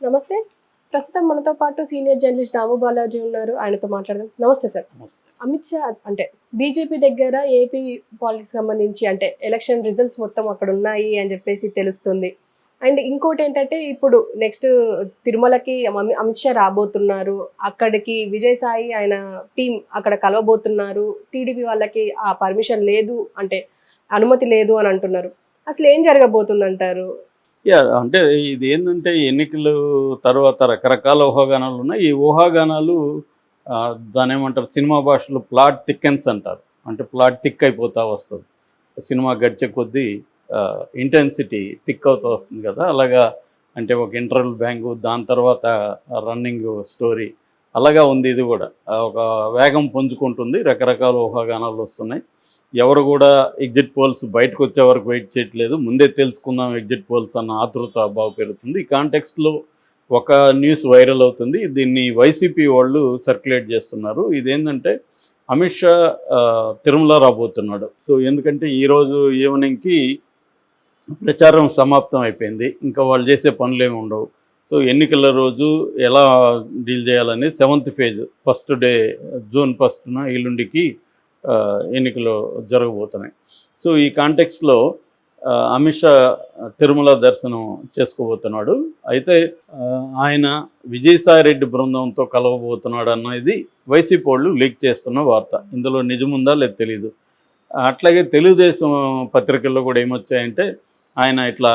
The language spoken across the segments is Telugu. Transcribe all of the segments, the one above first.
నమస్తే. ప్రస్తుతం మనతో పాటు సీనియర్ జర్నలిస్ట్ దాము బాలాజీ ఉన్నారు. ఆయనతో మాట్లాడదాం. నమస్తే సార్. నమస్తే. అమిత్ షా అంటే బీజేపీ దగ్గర ఏపీ పాలిటిక్స్ సంబంధించి అంటే ఎలక్షన్ రిజల్ట్స్ మొత్తం అక్కడ ఉన్నాయి అని చెప్పేసి తెలుస్తుంది. అండ్ ఇంకోటి ఏంటంటే ఇప్పుడు నెక్స్ట్ తిరుమలకి అమిత్ షా రాబోతున్నారు. అక్కడికి విజయసాయి ఆయన టీం అక్కడ కలవబోతున్నారు. టీడీపీ వాళ్ళకి ఆ పర్మిషన్ లేదు అంటే అనుమతి లేదు అని అంటున్నారు. అసలు ఏం జరగబోతుందంటారు? అంటే ఇది ఏంటంటే ఎన్నికలు తర్వాత రకరకాల ఊహాగానాలు ఉన్నాయి. ఈ ఊహాగానాలు దాని ఏమంటారు, సినిమా భాషలో ప్లాట్ థిక్కెన్స్ అంటారు. అంటే ప్లాట్ థిక్ అయిపోతూ వస్తుంది. సినిమా గడిచే కొద్దీ ఇంటెన్సిటీ థిక్ అవుతూ వస్తుంది కదా, అలాగా. అంటే ఒక ఇంటర్వల్ బ్యాంకు, దాని తర్వాత రన్నింగ్ స్టోరీ, అలాగా ఉంది ఇది కూడా. ఒక వేగం పుంజుకుంటుంది, రకరకాల ఊహాగానాలు వస్తున్నాయి. ఎవరు కూడా ఎగ్జిట్ పోల్స్ బయటకు వచ్చే వరకు వెయిట్ చేయట్లేదు. ముందే తెలుసుకుందాం ఎగ్జిట్ పోల్స్ అన్న ఆతృత బాగా పెరుగుతుంది. ఈ కాంటెక్స్ట్లో ఒక న్యూస్ వైరల్ అవుతుంది. దీన్ని వైసీపీ వాళ్ళు సర్క్యులేట్ చేస్తున్నారు. ఇదేంటంటే అమిత్ షా తిరుమల రాబోతున్నాడు. సో ఎందుకంటే ఈరోజు ఈవినింగ్కి ప్రచారం సమాప్తం అయిపోయింది. ఇంకా వాళ్ళు చేసే పనులు ఏమి ఉండవు. సో ఎన్నికల రోజు ఎలా డీల్ చేయాలనేది 7th phase, first day June 1న ఎల్లుండికి ఎన్నికలు జరగబోతున్నాయి. సో ఈ కాంటెక్స్ట్లో అమిత్ షా తిరుమల దర్శనం చేసుకోబోతున్నాడు. అయితే ఆయన విజయసాయిరెడ్డి బృందంతో కలవబోతున్నాడు అన్నది వైసీపీ వాళ్ళు లీక్ చేస్తున్న వార్త. ఇందులో నిజముందా లేదు తెలీదు. అట్లాగే తెలుగుదేశం పత్రికల్లో కూడా ఏమొచ్చాయంటే ఆయన ఇట్లా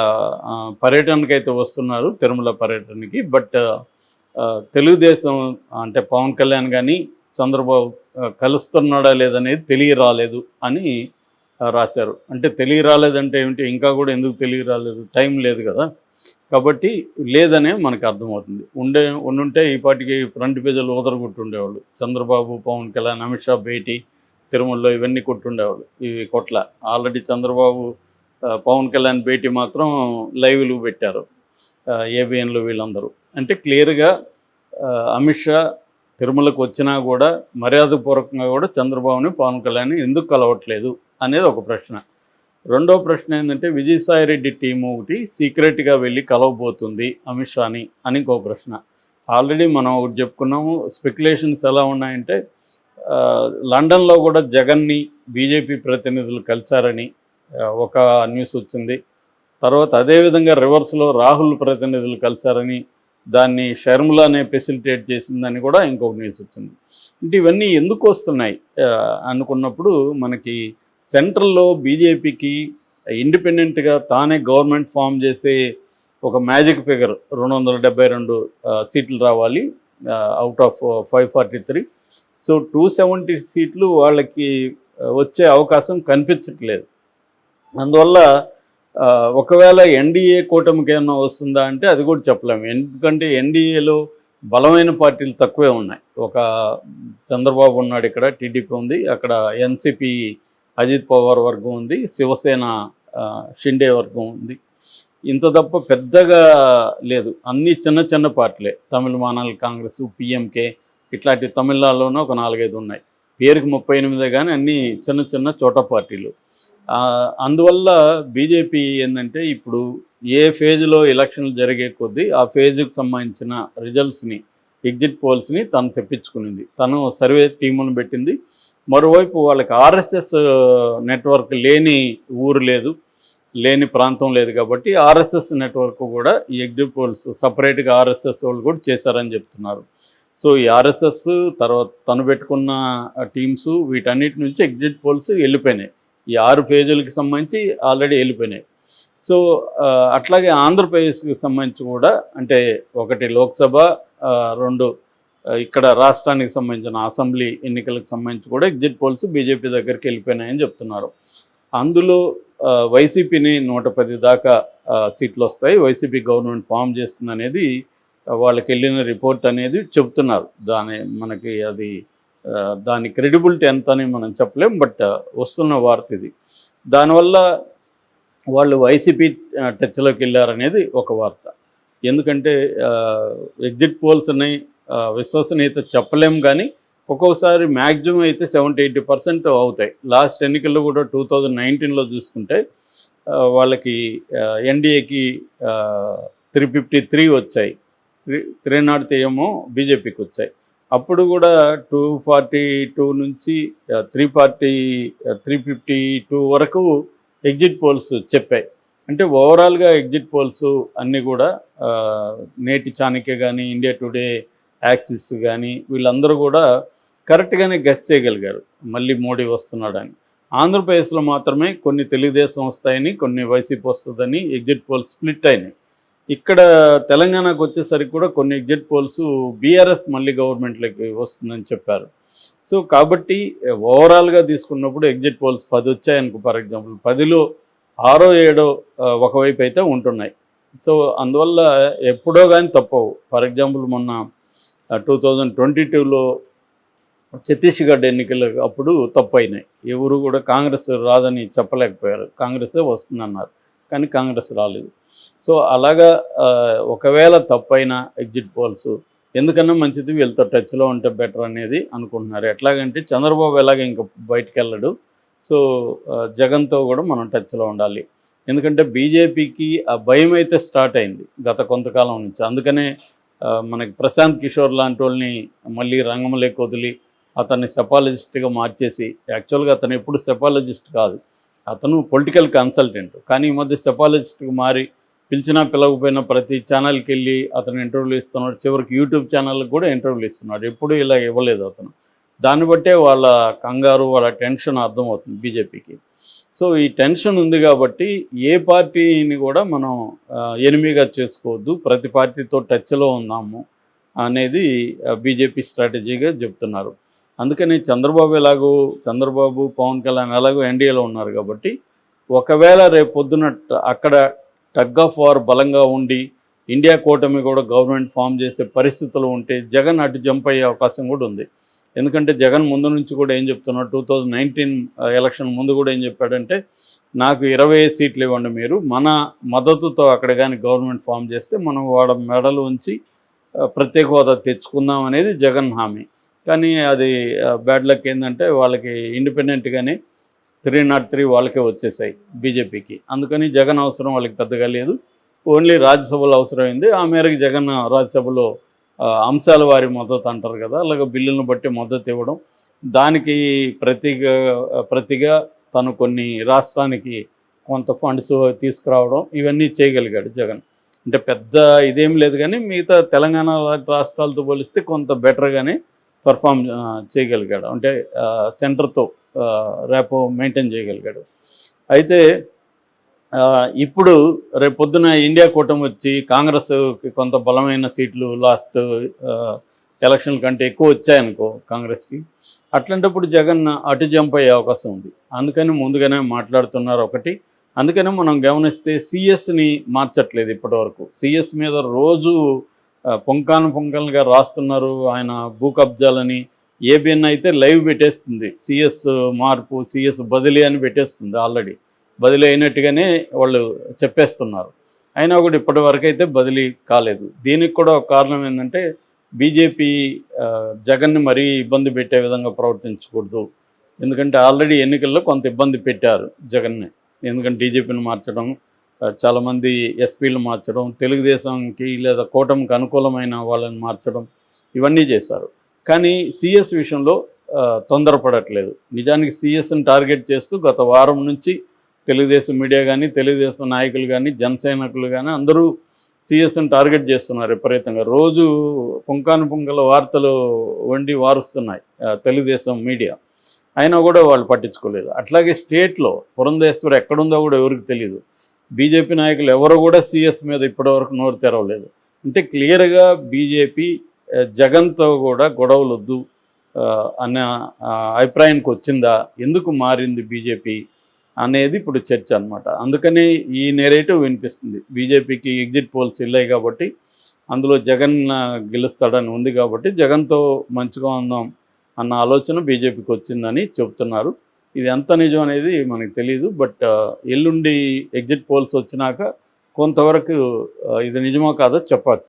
పర్యటనకి అయితే వస్తున్నారు, తిరుమల పర్యటనకి. బట్ తెలుగుదేశం అంటే పవన్ కళ్యాణ్ కానీ చంద్రబాబు కలుస్తున్నాడా లేదనేది తెలియరాలేదు అని రాశారు. అంటే తెలియరాలేదంటే ఏమిటి, ఇంకా కూడా ఎందుకు తెలియరాలేదు, టైం లేదు కదా, కాబట్టి లేదనే మనకు అర్థమవుతుంది. ఉండుంటే ఈ పాటికి ఫ్రంట్ పేజీలు ఊదరగొట్టుండేవాళ్ళు. చంద్రబాబు, పవన్ కళ్యాణ్, అమిత్ షా భేటీ తిరుమలలో ఇవన్నీ కొట్టుండేవాళ్ళు. ఇవి కొట్ల. ఆల్రెడీ చంద్రబాబు పవన్ కళ్యాణ్ భేటీ మాత్రం లైవ్లు పెట్టారు ఏబిఎన్లు వీళ్ళందరూ. అంటే క్లియర్గా అమిత్ షా తిరుమలకు వచ్చినా కూడా మర్యాదపూర్వకంగా కూడా చంద్రబాబుని, పవన్ కళ్యాణ్ ఎందుకు కలవట్లేదు అనేది ఒక ప్రశ్న. రెండో ప్రశ్న ఏంటంటే విజయసాయిరెడ్డి టీం ఒకటి సీక్రెట్గా వెళ్ళి కలవబోతుంది అమిత్ షాని అని ఇంకో ప్రశ్న. ఆల్రెడీ మనం ఒకటి చెప్పుకున్నాము. స్పెక్యులేషన్స్ ఎలా ఉన్నాయంటే లండన్లో కూడా జగన్ని బీజేపీ ప్రతినిధులు కలిశారని ఒక న్యూస్ వచ్చింది. తర్వాత అదేవిధంగా రివర్స్లో రాహుల్ ప్రతినిధులు కలిశారని, దాన్ని షర్మిలానే ఫెసిలిటేట్ చేసిందని కూడా ఇంకొక న్యూస్ వచ్చింది. అంటే ఇవన్నీ ఎందుకు వస్తున్నాయి అనుకున్నప్పుడు మనకి సెంట్రల్లో బీజేపీకి ఇండిపెండెంట్గా తానే గవర్నమెంట్ ఫామ్ చేసే ఒక మ్యాజిక్ ఫిగర్ 272 సీట్లు రావాలి అవుట్ ఆఫ్ 543. సో 270 సీట్లు వాళ్ళకి వచ్చే అవకాశం కనిపించట్లేదు. అందువల్ల ఒకవేళ ఎన్డీఏ కూటమికి ఏమన్నా వస్తుందా అంటే అది కూడా చెప్పలేము. ఎందుకంటే ఎన్డీఏలో బలమైన పార్టీలు తక్కువే ఉన్నాయి. ఒక చంద్రబాబు ఉన్నాడు, ఇక్కడ టీడీపీ ఉంది, అక్కడ ఎన్సీపీ అజిత్ పవార్ వర్గం ఉంది, శివసేన షిండే వర్గం ఉంది. ఇంత తప్ప పెద్దగా లేదు. అన్నీ చిన్న చిన్న పార్టీలే. తమిళ మానాల్ కాంగ్రెస్, పిఎంకే ఇట్లాంటి తమిళనాడులోనే ఒక 4-5 ఉన్నాయి. పేరుకి 38 కానీ అన్నీ చిన్న చిన్న చోట పార్టీలు. అందువల్ల బీజేపీ ఏంటంటే ఇప్పుడు ఏ ఫేజ్లో ఎలక్షన్లు జరిగే కొద్దీ ఆ ఫేజ్కి సంబంధించిన రిజల్ట్స్ని, ఎగ్జిట్ పోల్స్ని తను తెప్పించుకునింది. తను సర్వే టీములను పెట్టింది. మరోవైపు వాళ్ళకి ఆర్ఎస్ఎస్ నెట్వర్క్ లేని ఊరు లేదు, లేని ప్రాంతం లేదు. కాబట్టి ఆర్ఎస్ఎస్ నెట్వర్క్ కూడా ఈ ఎగ్జిట్ పోల్స్ సపరేట్గా ఆర్ఎస్ఎస్ వాళ్ళు కూడా చేశారని చెప్తున్నారు. సో ఈ ఆర్ఎస్ఎస్ తర్వాత తను పెట్టుకున్న టీమ్స్ వీటన్నిటి నుంచి ఎగ్జిట్ పోల్స్ వెళ్ళిపోయినాయి. ఈ 6 ఫేజులకి సంబంధించి ఆల్రెడీ వెళ్ళిపోయినాయి. సో అట్లాగే ఆంధ్రప్రదేశ్కి సంబంధించి కూడా అంటే ఒకటి లోక్సభ, 2 ఇక్కడ రాష్ట్రానికి సంబంధించిన అసెంబ్లీ ఎన్నికలకు సంబంధించి కూడా ఎగ్జిట్ పోల్స్ బీజేపీ దగ్గరికి వెళ్ళిపోయినాయని చెప్తున్నారు. అందులో వైసీపీని 110 దాకా సీట్లు వస్తాయి, వైసీపీ గవర్నమెంట్ ఫామ్ చేస్తుంది అనేది వాళ్ళకి వెళ్ళిన రిపోర్ట్ అనేది చెప్తున్నారు. మనకి అది దాని క్రెడిబిలిటీ ఎంత అని మనం చెప్పలేం. బట్ వస్తున్న వార్త ఇది. దానివల్ల వాళ్ళు వైసీపీ టచ్లోకి వెళ్ళారనేది ఒక వార్త. ఎందుకంటే ఎగ్జిట్ పోల్స్ని విశ్వసనీయత చెప్పలేం, కానీ ఒక్కొక్కసారి మ్యాక్సిమం అయితే 70-80% అవుతాయి. లాస్ట్ ఎన్నికల్లో కూడా 2019లో చూసుకుంటే వాళ్ళకి ఎన్డీఏకి 353 వచ్చాయి. 303 ఏమో బీజేపీకి వచ్చాయి. అప్పుడు కూడా 242 నుంచి 352 వరకు ఎగ్జిట్ పోల్స్ చెప్పాయి. అంటే ఓవరాల్గా ఎగ్జిట్ పోల్స్ అన్నీ కూడా నేటి చాణక్య కానీ, ఇండియా టుడే, యాక్సిస్ కానీ వీళ్ళందరూ కూడా కరెక్ట్గానే గెస్ చేయగలిగారు మళ్ళీ మోడీ వస్తున్నాడని. ఆంధ్రప్రదేశ్లో మాత్రమే కొన్ని తెలుగుదేశం వస్తాయని, కొన్ని వైసీపీ వస్తుందని ఎగ్జిట్ పోల్స్ స్ప్లిట్ అయినాయి. ఇక్కడ తెలంగాణకు వచ్చేసరికి కూడా కొన్ని ఎగ్జిట్ పోల్స్ బీఆర్ఎస్ మళ్ళీ గవర్నమెంట్లోకి వస్తుందని చెప్పారు. సో కాబట్టి ఓవరాల్గా తీసుకున్నప్పుడు ఎగ్జిట్ పోల్స్ 10 వచ్చాయనుకో, ఫర్ ఎగ్జాంపుల్ 10లో 6 7 ఒకవైపు అయితే ఉంటున్నాయి. సో అందువల్ల ఎప్పుడో కానీ తప్పవు. ఫర్ ఎగ్జాంపుల్ మొన్న 2022లో ఛత్తీస్గఢ్ ఎన్నికలు అప్పుడు తప్పైనాయి. ఎవరు కూడా కాంగ్రెస్ రాదని చెప్పలేకపోయారు, కాంగ్రెసే వస్తుందన్నారు, కానీ కాంగ్రెస్ రాలేదు. సో అలాగా ఒకవేళ తప్పైనా ఎగ్జిట్ పోల్స్ ఎందుకన్నా మంచిది వీళ్ళతో టచ్లో ఉంటే బెటర్ అనేది అనుకుంటున్నారు. ఎట్లాగంటే చంద్రబాబు ఎలాగ ఇంకా బయటికి వెళ్ళడు, సో జగన్తో కూడా మనం టచ్లో ఉండాలి. ఎందుకంటే బీజేపీకి ఆ భయం అయితే స్టార్ట్ అయింది గత కొంతకాలం నుంచి. అందుకనే మనకి ప్రశాంత్ కిషోర్ లాంటి వాళ్ళని మళ్ళీ రంగంలోకి వదిలి అతన్ని సెపాలజిస్ట్గా మార్చేసి, యాక్చువల్గా అతను ఎప్పుడు సెపాలజిస్ట్ కాదు, అతను పొలిటికల్ కన్సల్టెంట్, కానీ ఈ మధ్య సెపాలజిస్ట్కి మారి పిలిచినా పిలవకపోయినా ప్రతి ఛానల్కి వెళ్ళి అతను ఇంటర్వ్యూలు ఇస్తున్నాడు. చివరికి యూట్యూబ్ ఛానల్కి కూడా ఇంటర్వ్యూలు ఇస్తున్నాడు. ఎప్పుడు ఇలా ఇవ్వలేదు అతను. దాన్ని బట్టే వాళ్ళ కంగారు, వాళ్ళ టెన్షన్ అర్థమవుతుంది బీజేపీకి. సో ఈ టెన్షన్ ఉంది కాబట్టి ఏ పార్టీని కూడా మనం ఎనిమిగా చేసుకోవద్దు, ప్రతి పార్టీతో టచ్లో ఉందాము అనేది బీజేపీ స్ట్రాటజీగా చెప్తున్నారు. అందుకని చంద్రబాబు పవన్ కళ్యాణ్ ఎలాగో ఎన్డీఏలో ఉన్నారు కాబట్టి ఒకవేళ రేపు పొద్దున అక్కడ టగ్ ఆఫ్ వార్ బలంగా ఉండి ఇండియా కూటమి కూడా గవర్నమెంట్ ఫామ్ చేసే పరిస్థితులు ఉంటే జగన్ అటు జంప్ అయ్యే అవకాశం కూడా ఉంది. ఎందుకంటే జగన్ ముందు నుంచి కూడా ఏం చెప్తున్నాడు, 2019 ఎలక్షన్ ముందు కూడా ఏం చెప్పాడంటే, నాకు 25 సీట్లు ఇవ్వండి మీరు, మన మద్దతుతో అక్కడ కానీ గవర్నమెంట్ ఫామ్ చేస్తే మనం వాడ మెడలు ఉంచి ప్రత్యేక హోదా తెచ్చుకుందాం అనేది జగన్ హామీ. కానీ అది బ్యాడ్ లక్ ఏంటంటే వాళ్ళకి ఇండిపెండెంట్గానే 303 వాళ్ళకే వచ్చేసాయి బీజేపీకి. అందుకని జగన్ అవసరం వాళ్ళకి పెద్దగా లేదు, ఓన్లీ రాజ్యసభలో అవసరమైంది. ఆ మేరకు జగన్ రాజ్యసభలో అంశాల వారి మద్దతు అంటారు కదా, అలాగే బిల్లులను బట్టి మద్దతు ఇవ్వడం, దానికి ప్రతిగా తను కొన్ని రాష్ట్రానికి కొంత ఫండ్స్ తీసుకురావడం, ఇవన్నీ చేయగలిగాడు జగన్. అంటే పెద్ద ఇదేం లేదు, కానీ మిగతా తెలంగాణ రాష్ట్రాలతో పోలిస్తే కొంత బెటర్గానే పర్ఫామ్ చేయగలిగాడు. అంటే సెంటర్తో రేపో మెయింటైన్ చేయగలిగాడు. అయితే ఇప్పుడు రేపొద్దున ఇండియా కూటమి వచ్చి కాంగ్రెస్కి కొంత బలమైన సీట్లు లాస్ట్ ఎలక్షన్ కంటే ఎక్కువ వచ్చాయనుకో కాంగ్రెస్కి, అట్లాంటప్పుడు జగన్ అటు జంప్ అయ్యే అవకాశం ఉంది. అందుకని ముందుగానే మాట్లాడుతున్నారు ఒకటి. అందుకనే మనం గమనిస్తే సిఎస్ని మార్చట్లేదు ఇప్పటివరకు. సిఎస్ మీద రోజు పొంకాలుగా రాస్తున్నారు ఆయన భూ కబ్జాలని. ఏబిఎన్ అయితే లైవ్ పెట్టేస్తుంది, సిఎస్ మార్పు, సిఎస్ బదిలీ అని పెట్టేస్తుంది. ఆల్రెడీ బదిలీ అయినట్టుగానే వాళ్ళు చెప్పేస్తున్నారు. అయినా కూడా ఇప్పటి వరకు అయితే బదిలీ కాలేదు. దీనికి కూడా ఒక కారణం ఏంటంటే బీజేపీ జగన్ని మరీ ఇబ్బంది పెట్టే విధంగా ప్రవర్తించకూడదు. ఎందుకంటే ఆల్రెడీ ఎన్నికల్లో కొంత ఇబ్బంది పెట్టారు జగన్ని. ఎందుకంటే డీజీపీని మార్చడం, చాలామంది ఎస్పీలు మార్చడం, తెలుగుదేశంకి లేదా కూటమికి అనుకూలమైన వాళ్ళని మార్చడం, ఇవన్నీ చేశారు. కానీ సిఎస్ విషయంలో తొందరపడట్లేదు. నిజానికి సిఎస్ని టార్గెట్ చేస్తూ గత వారం నుంచి తెలుగుదేశం మీడియా కానీ, తెలుగుదేశం నాయకులు కానీ, జనసైనికులు కానీ అందరూ సిఎస్ని టార్గెట్ చేస్తున్నారు విపరీతంగా. రోజు పుంకాల వార్తలు వండి వారుస్తున్నాయి తెలుగుదేశం మీడియా. అయినా కూడా వాళ్ళు పట్టించుకోలేదు. అట్లాగే స్టేట్లో పురంధేశ్వరి ఎక్కడుందో కూడా ఎవరికి తెలియదు. బీజేపీ నాయకులు ఎవరు కూడా సిఎస్ మీద ఇప్పటివరకు నోరు తెరవలేదు. అంటే క్లియర్గా బీజేపీ జగన్తో కూడా గొడవలు వద్దు అనే అభిప్రాయానికి వచ్చిందా, ఎందుకు మారింది బీజేపీ అనేది ఇప్పుడు చర్చ అనమాట. అందుకని ఈ నెరేటివ్ వినిపిస్తుంది. బీజేపీకి ఎగ్జిట్ పోల్స్ వెళ్ళాయి కాబట్టి, అందులో జగన్ గెలుస్తాడని ఉంది కాబట్టి జగన్తో మంచిగా ఉందాం అన్న ఆలోచన బీజేపీకి వచ్చిందని చెప్తున్నారు. ఇది ఎంత నిజం అనేది మనకు తెలియదు. బట్ ఎల్లుండి ఎగ్జిట్ పోల్స్ వచ్చినాక కొంతవరకు ఇది నిజమో కాదో చెప్పచ్చు.